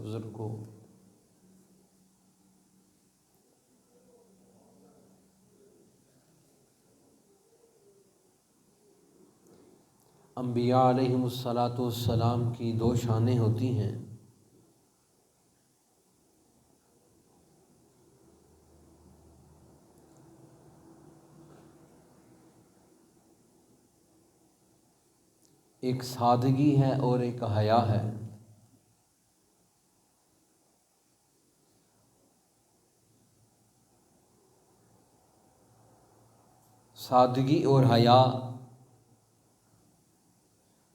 بزرگوں، انبیاء علیہم الصلاۃ والسلام کی دو شانیں ہوتی ہیں، ایک سادگی ہے اور ایک حیا ہے۔ سادگی اور حیا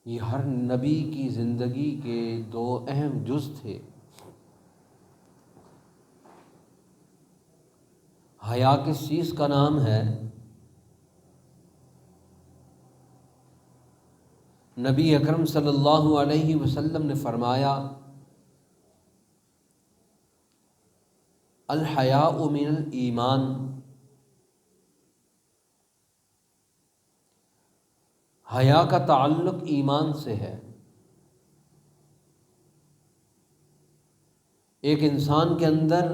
یہ ہر نبی کی زندگی کے دو اہم جز تھے۔ حیا کس چیز کا نام ہے؟ نبی اکرم صلی اللہ علیہ وسلم نے فرمایا، الحیاء من الایمان، حیا کا تعلق ایمان سے ہے۔ ایک انسان کے اندر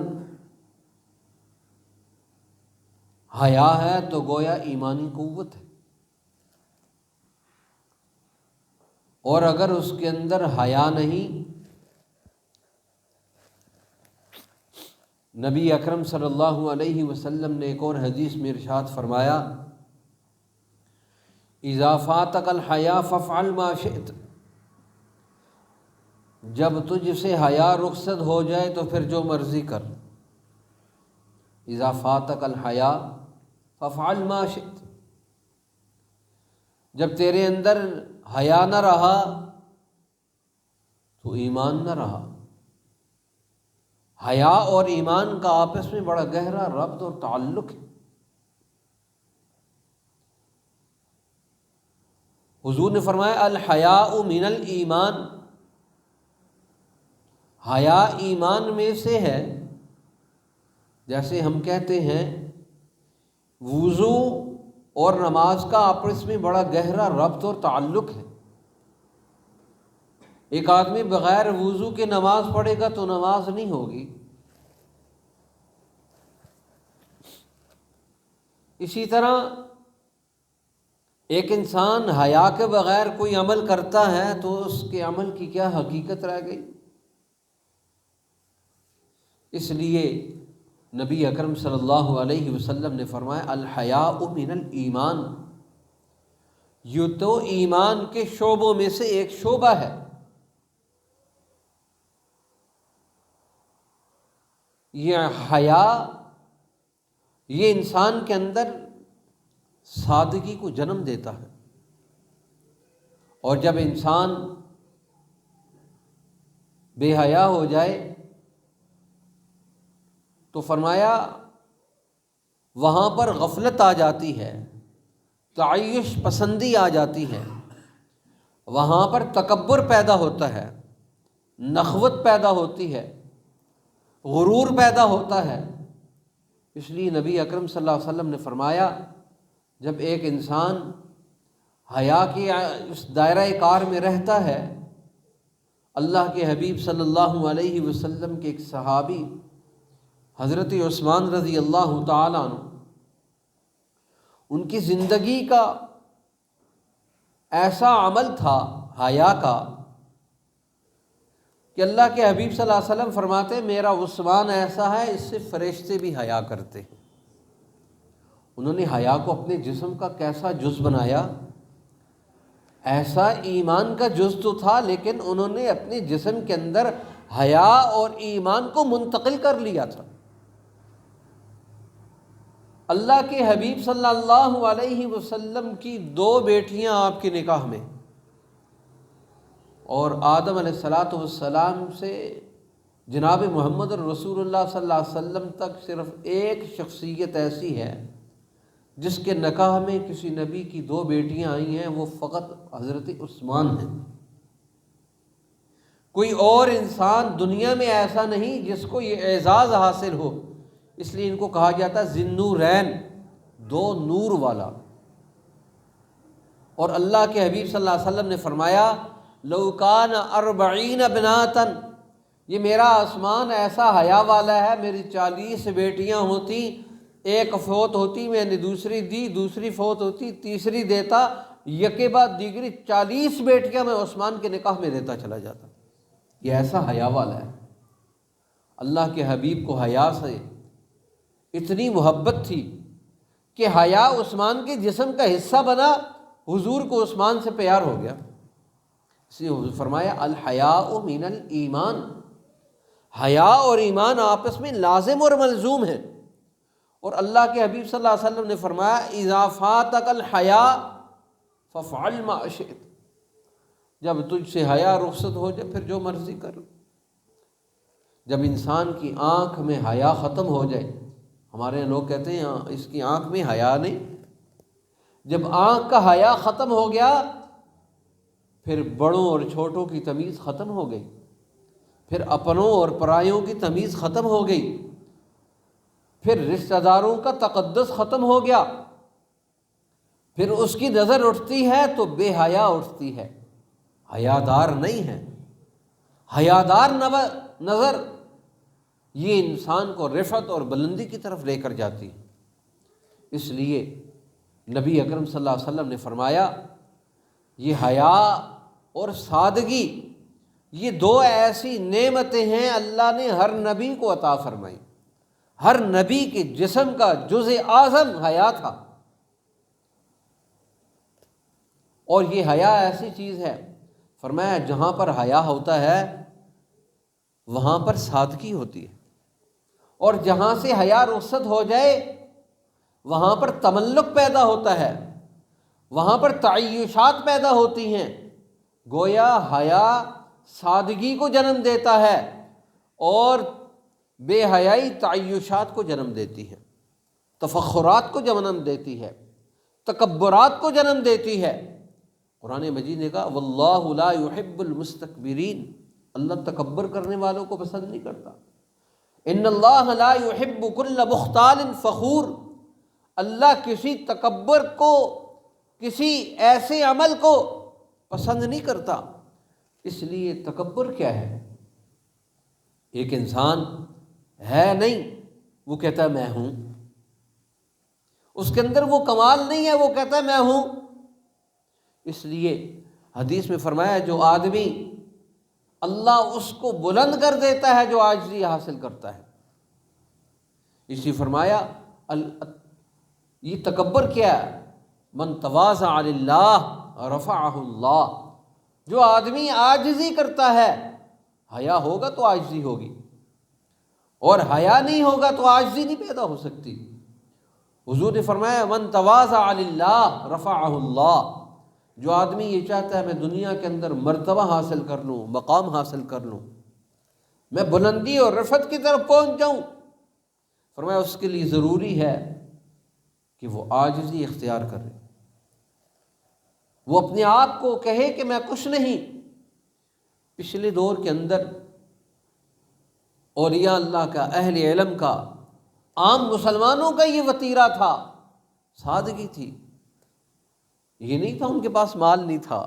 حیا ہے تو گویا ایمانی قوت ہے، اور اگر اس کے اندر حیا نہیں، نبی اکرم صلی اللہ علیہ وسلم نے ایک اور حدیث میں ارشاد فرمایا، اذا فاتک الحیا فافعل ما شئت، جب تجھ سے حیا رخصت ہو جائے تو پھر جو مرضی کر۔ اذا فاتک الحیا فافعل ما شئت، جب تیرے اندر حیا نہ رہا تو ایمان نہ رہا۔ حیا اور ایمان کا آپس میں بڑا گہرا ربط اور تعلق ہے۔ حضور نے فرمایا، الحیاء من الایمان، حیا ایمان میں سے ہے۔ جیسے ہم کہتے ہیں وضو اور نماز کا آپس میں بڑا گہرا ربط اور تعلق ہے۔ ایک آدمی بغیر وضو کے نماز پڑھے گا تو نماز نہیں ہوگی۔ اسی طرح ایک انسان حیا کے بغیر کوئی عمل کرتا ہے تو اس کے عمل کی کیا حقیقت رہ گئی؟ اس لیے نبی اکرم صلی اللہ علیہ وسلم نے فرمایا، الحیاء من الایمان، یہ تو ایمان کے شعبوں میں سے ایک شعبہ ہے۔ یہ حیا یہ انسان کے اندر سادگی کو جنم دیتا ہے، اور جب انسان بے حیا ہو جائے تو فرمایا وہاں پر غفلت آ جاتی ہے، تعیش پسندی آ جاتی ہے، وہاں پر تکبر پیدا ہوتا ہے، نخوت پیدا ہوتی ہے، غرور پیدا ہوتا ہے۔ اس لیے نبی اکرم صلی اللہ علیہ وسلم نے فرمایا، جب ایک انسان حیا کے اس دائرہ کار میں رہتا ہے، اللہ کے حبیب صلی اللہ علیہ وسلم کے ایک صحابی حضرت عثمان رضی اللہ تعالیٰ عنہ، ان کی زندگی کا ایسا عمل تھا حیا کا کہ اللہ کے حبیب صلی اللہ علیہ وسلم فرماتے، میرا عثمان ایسا ہے اس سے فرشتے بھی حیا کرتے ہیں۔ انہوں نے حیا کو اپنے جسم کا کیسا جز بنایا؟ ایسا ایمان کا جز تو تھا، لیکن انہوں نے اپنے جسم کے اندر حیا اور ایمان کو منتقل کر لیا تھا۔ اللہ کے حبیب صلی اللہ علیہ وسلم کی دو بیٹیاں آپ کے نکاح میں، اور آدم علیہ السلام سے جناب محمد رسول اللہ صلی اللہ علیہ وسلم تک صرف ایک شخصیت ایسی ہے جس کے نکاح میں کسی نبی کی دو بیٹیاں آئی ہیں، وہ فقط حضرت عثمان ہیں۔ کوئی اور انسان دنیا میں ایسا نہیں جس کو یہ اعزاز حاصل ہو، اس لیے ان کو کہا جاتا ہے ذی النورین، دو نور والا۔ اور اللہ کے حبیب صلی اللہ علیہ وسلم نے فرمایا، لو کان 40 بناتن یہ میرا آسمان ایسا حیا والا ہے، میری 40 بیٹیاں ہوتی، ایک فوت ہوتی میں نے دوسری دی، دوسری فوت ہوتی تیسری دیتا، یکے بعد دیگری 40 بیٹیاں میں عثمان کے نکاح میں دیتا چلا جاتا۔ یہ ایسا حیا والا ہے۔ اللہ کے حبیب کو حیا سے اتنی محبت تھی کہ حیا عثمان کے جسم کا حصہ بنا، حضور کو عثمان سے پیار ہو گیا۔ اس لیے حضور فرمایا الحیاء من الایمان، حیا اور ایمان آپس میں لازم اور ملزوم ہیں۔ اور اللہ کے حبیب صلی اللہ علیہ وسلم نے فرمایا اذا فاتک الحیاء فافعل ما شئت، جب تجھ سے حیا رخصت ہو جائے پھر جو مرضی کر لو۔ جب انسان کی آنکھ میں حیا ختم ہو جائے، ہمارے لوگ کہتے ہیں اس کی آنکھ میں حیا نہیں، جب آنکھ کا حیا ختم ہو گیا پھر بڑوں اور چھوٹوں کی تمیز ختم ہو گئی، پھر اپنوں اور پرایوں کی تمیز ختم ہو گئی، پھر رشتہ داروں کا تقدس ختم ہو گیا، پھر اس کی نظر اٹھتی ہے تو بے حیا اٹھتی ہے، حیادار نہیں ہے۔ حیادار نظر یہ انسان کو رفعت اور بلندی کی طرف لے کر جاتی ہے۔ اس لیے نبی اکرم صلی اللہ علیہ وسلم نے فرمایا یہ حیا اور سادگی یہ دو ایسی نعمتیں ہیں اللہ نے ہر نبی کو عطا فرمائی۔ ہر نبی کے جسم کا جزء اعظم حیا تھا، اور یہ حیا ایسی چیز ہے، فرمایا جہاں پر حیا ہوتا ہے وہاں پر سادگی ہوتی ہے، اور جہاں سے حیا رخصت ہو جائے وہاں پر تملق پیدا ہوتا ہے، وہاں پر تعیشات پیدا ہوتی ہیں۔ گویا حیا سادگی کو جنم دیتا ہے اور بے حیائی تعیشات کو جنم دیتی ہے، تفخرات کو جنم دیتی ہے، تکبرات کو جنم دیتی ہے۔ قرآن مجید نے کہا واللہ لا يحب المستکبرین، اللہ تکبر کرنے والوں کو پسند نہیں کرتا۔ ان اللہ لا يحب كل مختال فخور، اللہ کسی تکبر کو، کسی ایسے عمل کو پسند نہیں کرتا۔ اس لیے تکبر کیا ہے؟ ایک انسان ہے نہیں، وہ کہتا ہے میں ہوں، اس کے اندر وہ کمال نہیں ہے، وہ کہتا ہے میں ہوں۔ اس لیے حدیث میں فرمایا جو آدمی اللہ اس کو بلند کر دیتا ہے جو عاجزی حاصل کرتا ہے۔ اسی فرمایا یہ تکبر کیا ہے؟ من تواضع للہ رفعہ اللہ، جو آدمی عاجزی کرتا ہے، حیا ہوگا تو عاجزی ہوگی، اور حیا نہیں ہوگا تو عاجزی نہیں پیدا ہو سکتی۔ حضور نے فرمایا من تواضع للہ رفعہ اللہ، جو آدمی یہ چاہتا ہے میں دنیا کے اندر مرتبہ حاصل کر لوں، مقام حاصل کر لوں، میں بلندی اور رفعت کی طرف پہنچ جاؤں، فرمایا اس کے لیے ضروری ہے کہ وہ عاجزی اختیار کرے، وہ اپنے آپ کو کہے کہ میں کچھ نہیں۔ پچھلے دور کے اندر اولیاء اللہ کا، اہل علم کا، عام مسلمانوں کا یہ وتیرہ تھا، سادگی تھی۔ یہ نہیں تھا ان کے پاس مال نہیں تھا،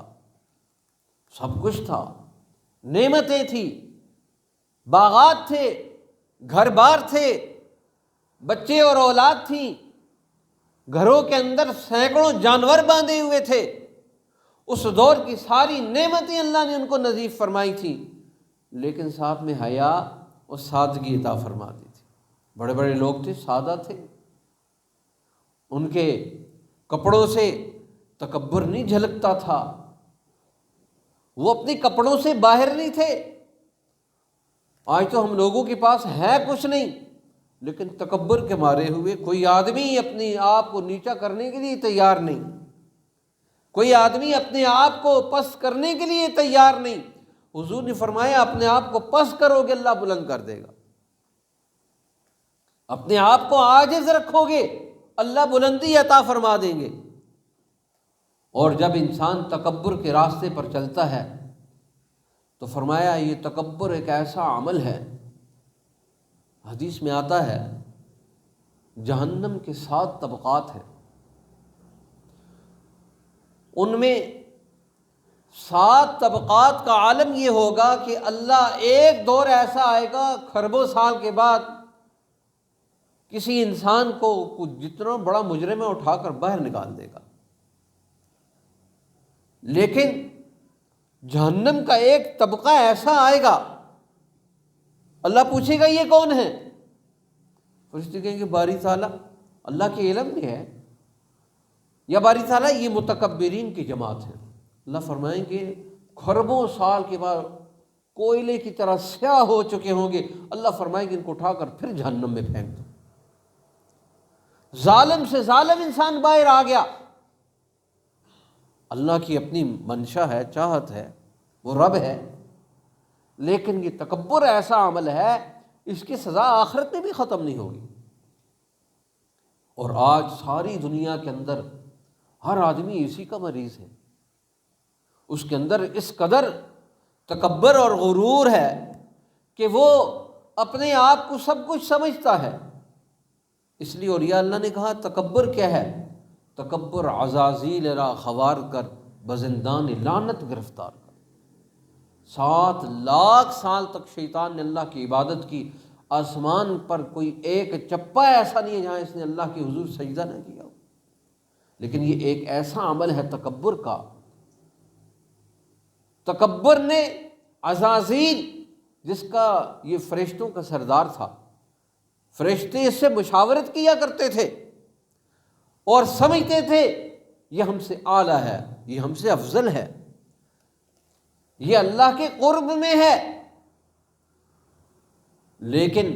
سب کچھ تھا، نعمتیں تھی، باغات تھے، گھر بار تھے، بچے اور اولاد تھیں، گھروں کے اندر سینکڑوں جانور باندھے ہوئے تھے۔ اس دور کی ساری نعمتیں اللہ نے ان کو نصیب فرمائی تھیں، لیکن ساتھ میں حیا اور سادگی عطا فرما دی تھی۔ بڑے بڑے لوگ تھے، سادہ تھے، ان کے کپڑوں سے تکبر نہیں جھلکتا تھا، وہ اپنے کپڑوں سے باہر نہیں تھے۔ آج تو ہم لوگوں کے پاس ہے کچھ نہیں، لیکن تکبر کے مارے ہوئے کوئی آدمی اپنے آپ کو نیچا کرنے کے لیے تیار نہیں، کوئی آدمی اپنے آپ کو پست کرنے کے لیے تیار نہیں۔ حضور نے فرمایا اپنے آپ کو پست کرو گے اللہ بلند کر دے گا، اپنے آپ کو عاجز رکھو گے اللہ بلندی عطا فرما دیں گے۔ اور جب انسان تکبر کے راستے پر چلتا ہے تو فرمایا یہ تکبر ایک ایسا عمل ہے، حدیث میں آتا ہے جہنم کے 7 طبقات ہیں، ان میں 7 طبقات کا عالم یہ ہوگا کہ اللہ ایک دور ایسا آئے گا خربوں سال کے بعد، کسی انسان کو جتنا بڑا مجرم ہے اٹھا کر باہر نکال دے گا، لیکن جہنم کا ایک طبقہ ایسا آئے گا، اللہ پوچھے گا یہ کون ہے؟ فرشتے کہیں گے باری تعالیٰ، اللہ کے علم میں ہے، یا باری تعالیٰ یہ متکبرین کی جماعت ہے۔ اللہ فرمائیں گے خربوں سال کے بعد کوئلے کی طرح سیاہ ہو چکے ہوں گے، اللہ فرمائیں گے ان کو اٹھا کر پھر جہنم میں پھینک دو۔ ظالم سے ظالم انسان باہر آ گیا، اللہ کی اپنی منشا ہے، چاہت ہے، وہ رب ہے، لیکن یہ تکبر ایسا عمل ہے اس کی سزا آخرت میں بھی ختم نہیں ہوگی۔ اور آج ساری دنیا کے اندر ہر آدمی اسی کا مریض ہے، اس کے اندر اس قدر تکبر اور غرور ہے کہ وہ اپنے آپ کو سب کچھ سمجھتا ہے۔ اس لیے اولیاء اللہ نے کہا تکبر کیا ہے؟ تکبر عزازیل را خوار کر بزندان لعنت گرفتار کر۔ 7 لاکھ سال تک شیطان نے اللہ کی عبادت کی، آسمان پر کوئی ایک چپا ایسا نہیں ہے جہاں اس نے اللہ کے حضور سجدہ نہ کیا ہو۔ لیکن یہ ایک ایسا عمل ہے تکبر کا، تکبر نے عزازیل جس کا یہ فرشتوں کا سردار تھا، فرشتے اس سے مشاورت کیا کرتے تھے اور سمجھتے تھے یہ ہم سے اعلیٰ ہے، یہ ہم سے افضل ہے، یہ اللہ کے قرب میں ہے۔ لیکن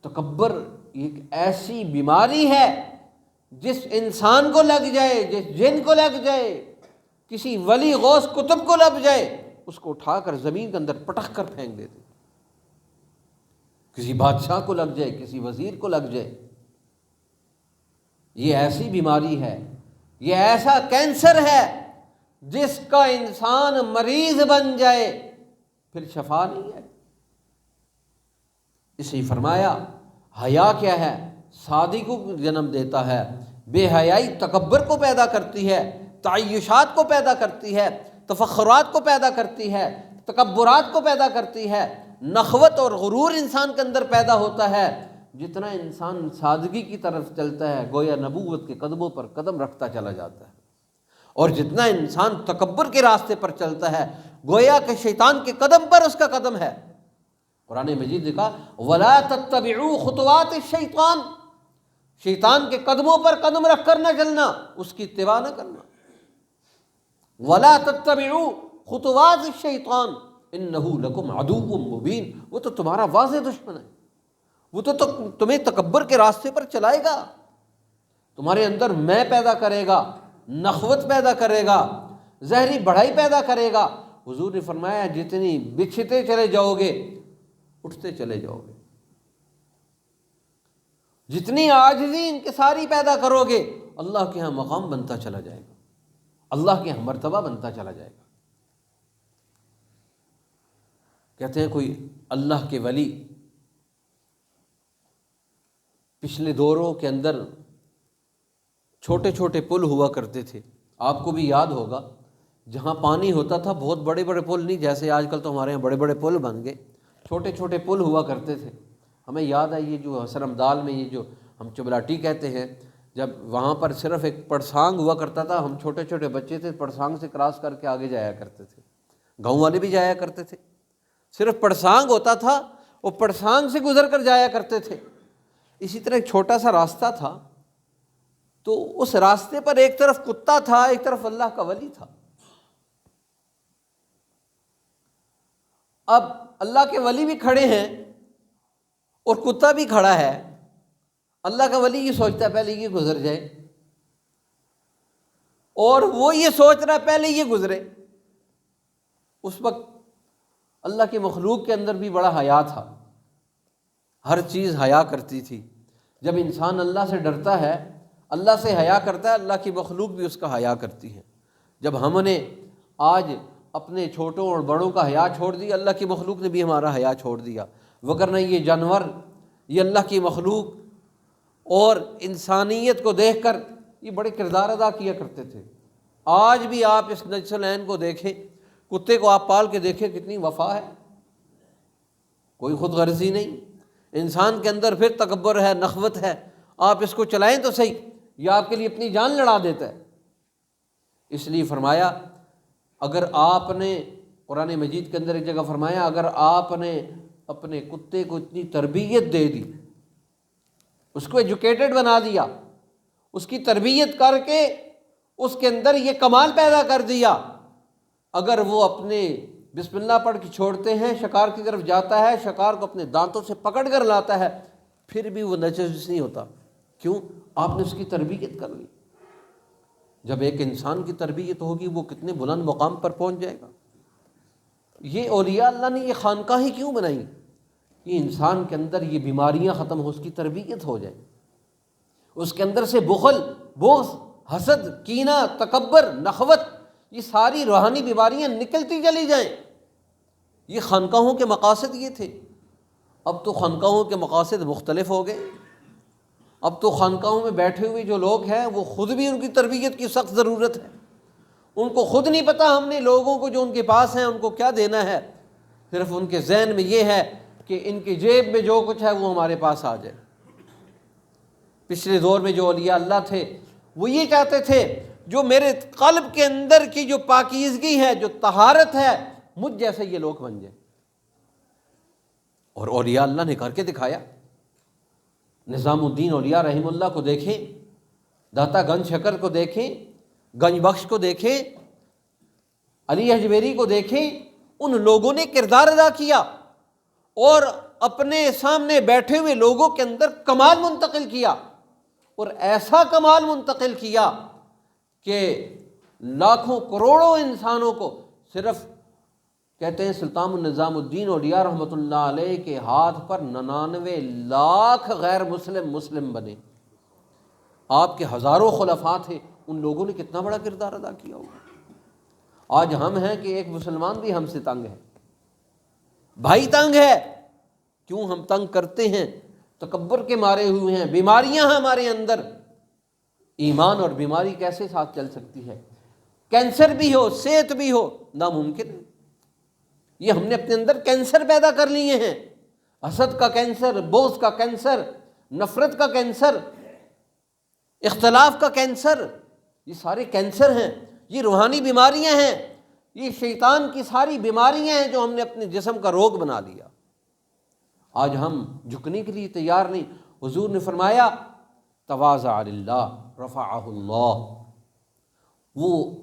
تکبر ایک ایسی بیماری ہے جس انسان کو لگ جائے، جس جن کو لگ جائے، کسی ولی غوث کتب کو لگ جائے، اس کو اٹھا کر زمین کے اندر پٹک کر پھینک دیتے، کسی بادشاہ کو لگ جائے، کسی وزیر کو لگ جائے۔ یہ ایسی بیماری ہے، یہ ایسا کینسر ہے جس کا انسان مریض بن جائے پھر شفا نہیں ہے۔ اس لیے فرمایا حیا کیا ہے؟ سادی کو جنم دیتا ہے، بے حیائی تکبر کو پیدا کرتی ہے، تعیشات کو پیدا کرتی ہے، تفخرات کو پیدا کرتی ہے، تکبرات کو پیدا کرتی ہے، نخوت اور غرور انسان کے اندر پیدا ہوتا ہے۔ جتنا انسان سادگی کی طرف چلتا ہے گویا نبوت کے قدموں پر قدم رکھتا چلا جاتا ہے، اور جتنا انسان تکبر کے راستے پر چلتا ہے گویا کہ شیطان کے قدم پر اس کا قدم ہے۔ قرآن مجید نے کہا وَلَا تَتَّبِعُوا خُطُوَاتِ الشَّيْطَانِ، شیطان کے قدموں پر قدم رکھ کر نہ چلنا، اس کی اتباع نہ کرنا۔ وَلَا تَتَّبِعُوا خُطُوَاتِ الشَّيْطَانِ إِنَّهُ لَكُمْ عَدُوٌّ مُّبِينٌ، وہ تو تمہارا واضح دشمن ہے، وہ تو تمہیں تکبر کے راستے پر چلائے گا، تمہارے اندر میں پیدا کرے گا، نخوت پیدا کرے گا، ظاہری بڑھائی پیدا کرے گا۔ حضور نے فرمایا جتنی بچھتے چلے جاؤ گے اٹھتے چلے جاؤ گے، جتنی عاجزی انکساری پیدا کرو گے اللہ کے ہاں مقام بنتا چلا جائے گا، اللہ کے ہاں مرتبہ بنتا چلا جائے گا۔ کہتے ہیں کوئی اللہ کے ولی پچھلے دوروں کے اندر چھوٹے چھوٹے پل ہوا کرتے تھے، آپ کو بھی یاد ہوگا، جہاں پانی ہوتا تھا بہت بڑے بڑے پل نہیں، جیسے آج کل تو ہمارے یہاں بڑے بڑے پل بن گئے، چھوٹے چھوٹے پل ہوا کرتے تھے۔ ہمیں یاد ہے یہ جو حسرم دال میں یہ جو ہم چبلاٹی کہتے ہیں، جب وہاں پر صرف ایک پڑسانگ ہوا کرتا تھا، ہم چھوٹے چھوٹے بچے تھے، پڑسانگ سے کراس کر کے آگے جایا کرتے تھے، گاؤں والے بھی جایا کرتے تھے، صرف پڑسانگ ہوتا تھا، وہ پڑسانگ سے گزر کر جایا کرتے تھے۔ اسی طرح ایک چھوٹا سا راستہ تھا، تو اس راستے پر ایک طرف کتا تھا، ایک طرف اللہ کا ولی تھا۔ اب اللہ کے ولی بھی کھڑے ہیں اور کتا بھی کھڑا ہے، اللہ کا ولی یہ سوچتا ہے پہلے یہ گزر جائے، اور وہ یہ سوچ رہا ہے پہلے یہ گزرے۔ اس وقت اللہ کی مخلوق کے اندر بھی بڑا حیا تھا، ہر چیز حیا کرتی تھی۔ جب انسان اللہ سے ڈرتا ہے، اللہ سے حیا کرتا ہے، اللہ کی مخلوق بھی اس کا حیا کرتی ہے۔ جب ہم نے آج اپنے چھوٹوں اور بڑوں کا حیا چھوڑ دیا، اللہ کی مخلوق نے بھی ہمارا حیا چھوڑ دیا، وگرنہ یہ جانور، یہ اللہ کی مخلوق اور انسانیت کو دیکھ کر یہ بڑے کردار ادا کیا کرتے تھے۔ آج بھی آپ اس نجسلین کو دیکھیں، کتے کو آپ پال کے دیکھیں، کتنی وفا ہے، کوئی خود غرضی نہیں۔ انسان کے اندر پھر تکبر ہے، نخوت ہے، آپ اس کو چلائیں تو صحیح، یہ آپ کے لیے اپنی جان لڑا دیتا ہے۔ اس لیے فرمایا اگر آپ نے، قرآن مجید کے اندر ایک جگہ فرمایا اگر آپ نے اپنے کتے کو اتنی تربیت دے دی، اس کو ایجوکیٹڈ بنا دیا، اس کی تربیت کر کے اس کے اندر یہ کمال پیدا کر دیا، اگر وہ اپنے بسم اللہ پڑھ کے چھوڑتے ہیں، شکار کی طرف جاتا ہے، شکار کو اپنے دانتوں سے پکڑ کر لاتا ہے، پھر بھی وہ نجس نہیں ہوتا۔ کیوں؟ آپ نے اس کی تربیت کر لی۔ جب ایک انسان کی تربیت ہوگی وہ کتنے بلند مقام پر پہنچ جائے گا۔ یہ اولیاء اللہ نے یہ خانقاہیں کیوں بنائی کہ انسان کے اندر یہ بیماریاں ختم ہو، اس کی تربیت ہو جائے، اس کے اندر سے بخل، بغض، حسد، کینہ، تکبر، نخوت، یہ ساری روحانی بیماریاں نکلتی چلی جائیں۔ یہ خانقاہوں کے مقاصد یہ تھے۔ اب تو خانقاہوں کے مقاصد مختلف ہو گئے۔ اب تو خانقاہوں میں بیٹھے ہوئے جو لوگ ہیں وہ خود بھی ان کی تربیت کی سخت ضرورت ہے۔ ان کو خود نہیں پتہ ہم نے لوگوں کو جو ان کے پاس ہیں ان کو کیا دینا ہے، صرف ان کے ذہن میں یہ ہے کہ ان کی جیب میں جو کچھ ہے وہ ہمارے پاس آ جائے۔ پچھلے دور میں جو اولیاء اللہ تھے وہ یہ چاہتے تھے جو میرے قلب کے اندر کی جو پاکیزگی ہے، جو طہارت ہے، مجھ جیسے یہ لوگ بن جائیں۔ اور اولیاء اللہ نے کر کے دکھایا۔ نظام الدین اولیاء رحمہ اللہ کو دیکھیں، داتا گنج شکر کو دیکھیں، گنج بخش کو دیکھیں، علی اجمیری کو دیکھیں، ان لوگوں نے کردار ادا کیا اور اپنے سامنے بیٹھے ہوئے لوگوں کے اندر کمال منتقل کیا، اور ایسا کمال منتقل کیا کہ لاکھوں کروڑوں انسانوں کو، صرف کہتے ہیں سلطان النظام الدین اولیاء رحمۃ اللہ علیہ کے ہاتھ پر 99 لاکھ غیر مسلم بنے۔ آپ کے ہزاروں خلفاء تھے، ان لوگوں نے کتنا بڑا کردار ادا کیا ہوگا۔ آج ہم ہیں کہ ایک مسلمان بھی ہم سے تنگ ہے، بھائی تنگ ہے۔ کیوں ہم تنگ کرتے ہیں؟ تکبر کے مارے ہوئے ہیں، بیماریاں ہیں ہمارے اندر۔ ایمان اور بیماری کیسے ساتھ چل سکتی ہے؟ کینسر بھی ہو، صحت بھی ہو، ناممکن ہے۔ یہ ہم نے اپنے اندر کینسر پیدا کر لیے ہیں، حسد کا کینسر، بغض کا کینسر، نفرت کا کینسر، اختلاف کا کینسر، یہ سارے کینسر ہیں، یہ روحانی بیماریاں ہیں، یہ شیطان کی ساری بیماریاں ہیں جو ہم نے اپنے جسم کا روگ بنا لیا۔ آج ہم جھکنے کے لیے تیار نہیں۔ حضور نے فرمایا تواضع للہ رفعہ اللہ۔ وہ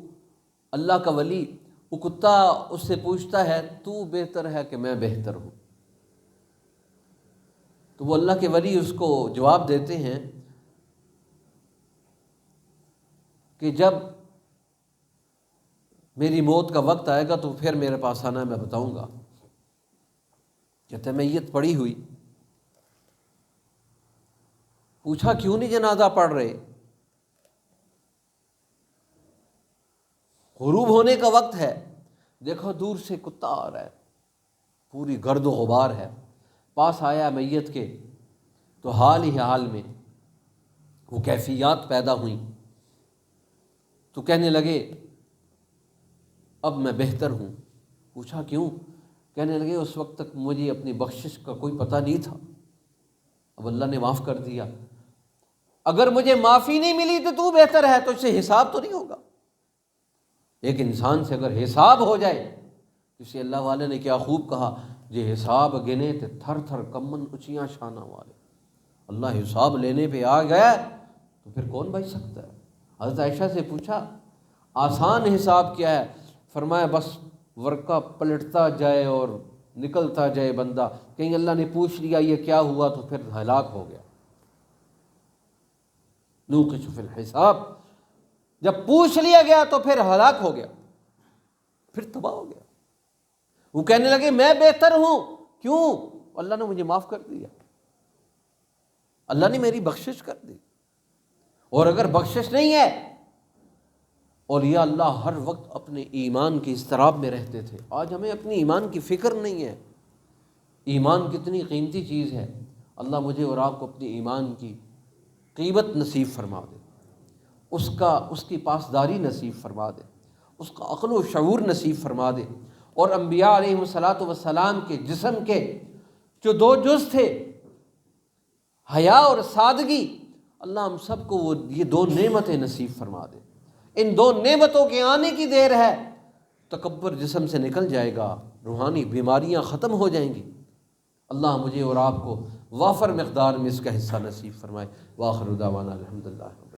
اللہ کا ولی، وہ کتا اس سے پوچھتا ہے تو بہتر ہے کہ میں بہتر ہوں؟ تو وہ اللہ کے ولی اس کو جواب دیتے ہیں کہ جب میری موت کا وقت آئے گا تو پھر میرے پاس آنا، میں بتاؤں گا۔ کہتے ہیں میت پڑی ہوئی، پوچھا کیوں نہیں جنازہ پڑھ رہے؟ غروب ہونے کا وقت ہے، دیکھو دور سے کتا آ رہا ہے، پوری گرد و غبار ہے، پاس آیا میت کے تو حال ہی حال میں وہ کیفیات پیدا ہوئیں، تو کہنے لگے اب میں بہتر ہوں۔ پوچھا کیوں؟ کہنے لگے اس وقت تک مجھے اپنی بخشش کا کوئی پتہ نہیں تھا، اب اللہ نے معاف کر دیا۔ اگر مجھے معافی نہیں ملی تو بہتر ہے، تو اس سے حساب تو نہیں ہوگا۔ ایک انسان سے اگر حساب ہو جائے، کسی اللہ والے نے کیا خوب کہا، یہ حساب گنے تے تھر تھر کمن اچیاں شانہ والے۔ اللہ حساب لینے پہ آ گیا تو پھر کون بچ سکتا ہے؟ حضرت عائشہ سے پوچھا آسان حساب کیا ہے؟ فرمایا بس ورقہ پلٹتا جائے اور نکلتا جائے بندہ، کہیں اللہ نے پوچھ لیا یہ کیا ہوا تو پھر ہلاک ہو گیا۔ نوقش فی الحساب، جب پوچھ لیا گیا تو پھر ہلاک ہو گیا، پھر تباہ ہو گیا۔ وہ کہنے لگے میں بہتر ہوں، کیوں؟ اللہ نے مجھے معاف کر دیا، اللہ نے میری بخشش کر دی۔ اور اگر بخشش نہیں ہے، اولیاء اللہ ہر وقت اپنے ایمان کی اضطراب میں رہتے تھے۔ آج ہمیں اپنی ایمان کی فکر نہیں ہے۔ ایمان کتنی قیمتی چیز ہے، اللہ مجھے اور آپ کو اپنی ایمان کی قیمت نصیب فرما دے۔ اس کی پاسداری نصیب فرما دے، اس کا عقل و شعور نصیب فرما دے، اور انبیاء علیہ الصلاۃ والسلام کے جسم کے جو دو جز تھے، حیا اور سادگی، اللہ ہم سب کو وہ یہ دو نعمتیں نصیب فرما دے۔ ان دو نعمتوں کے آنے کی دیر ہے، تکبر جسم سے نکل جائے گا، روحانی بیماریاں ختم ہو جائیں گی۔ اللہ مجھے اور آپ کو وافر مقدار میں اس کا حصہ نصیب فرمائے۔ وآخر دعوانا الحمدللہ۔